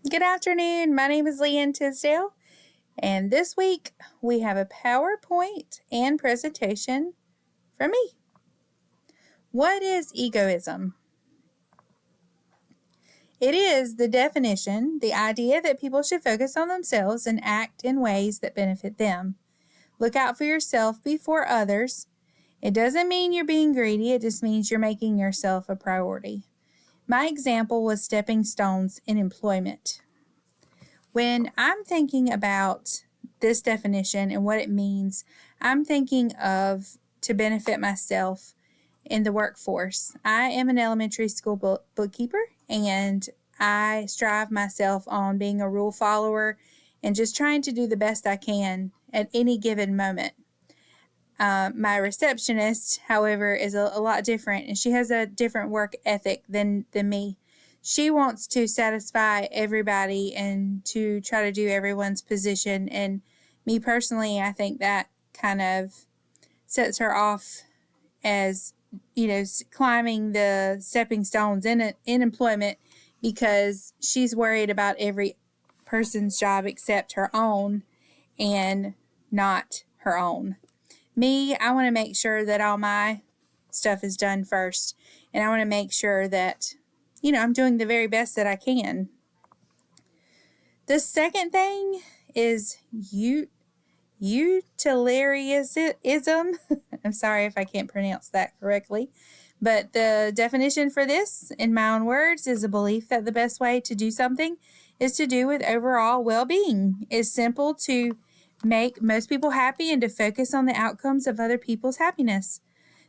Good afternoon. My name is Leanne Tisdale, and this week we have a PowerPoint and presentation from me. What is egoism? It is the definition, the idea that people should focus on themselves and act in ways that benefit them. Look out for yourself before others. It doesn't mean you're being greedy, it just means you're making yourself a priority. My example was stepping stones in employment. When I'm thinking about this definition and what it means, I'm thinking of to benefit myself in the workforce. I am an elementary school bookkeeper, and I strive myself on being a rule follower and just trying to do the best I can at any given moment. My receptionist, however, is a lot different, and she has a different work ethic than me. She wants to satisfy everybody and to try to do everyone's position. And me personally, I think that kind of sets her off as, climbing the stepping stones in employment, because she's worried about every person's job except her own and not her own. Me, I want to make sure that all my stuff is done first, and I want to make sure that I'm doing the very best that I can. The second thing is utilitarianism. I'm sorry if I can't pronounce that correctly. But the definition for this, in my own words, is a belief that the best way to do something is to do with overall well-being. It's simple to make most people happy and to focus on the outcomes of other people's happiness.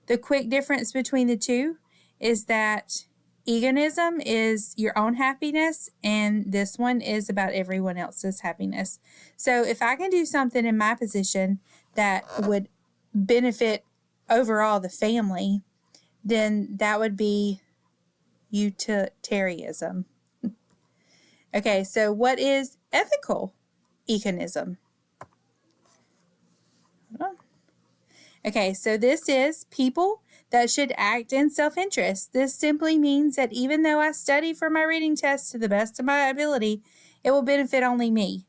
The quick difference between the two is that egoism is your own happiness, and this one is about everyone else's happiness. So if I can do something in my position that would benefit overall the family, then that would be utilitarianism. Okay, so what is ethical egoism? Okay, so this is people that should act in self-interest. This simply means that even though I study for my reading test to the best of my ability, it will benefit only me.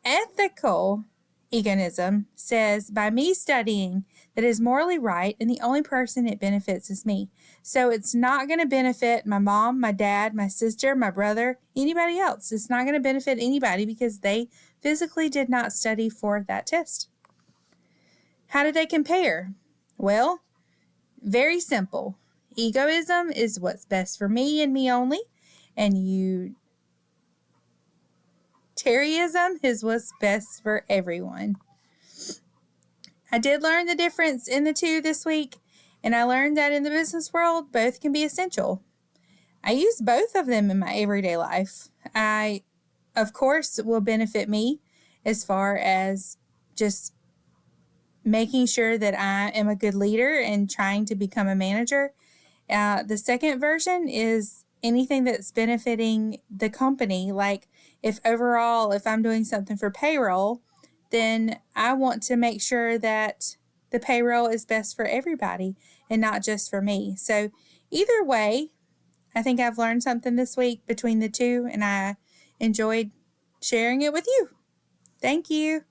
Ethical egoism says by me studying that is morally right, and the only person it benefits is me. So it's not going to benefit my mom, my dad, my sister, my brother, anybody else. It's not going to benefit anybody because they physically did not study for that test. How do they compare? Well, very simple. Egoism is what's best for me and me only, and utilitarianism is what's best for everyone. I did learn the difference in the two this week, and I learned that in the business world, both can be essential. I use both of them in my everyday life. I, of course, will benefit me as far as just making sure that I am a good leader and trying to become a manager. The second version is anything that's benefiting the company. Like if I'm doing something for payroll, then I want to make sure that the payroll is best for everybody and not just for me. So either way, I think I've learned something this week between the two, and I enjoyed sharing it with you. Thank you.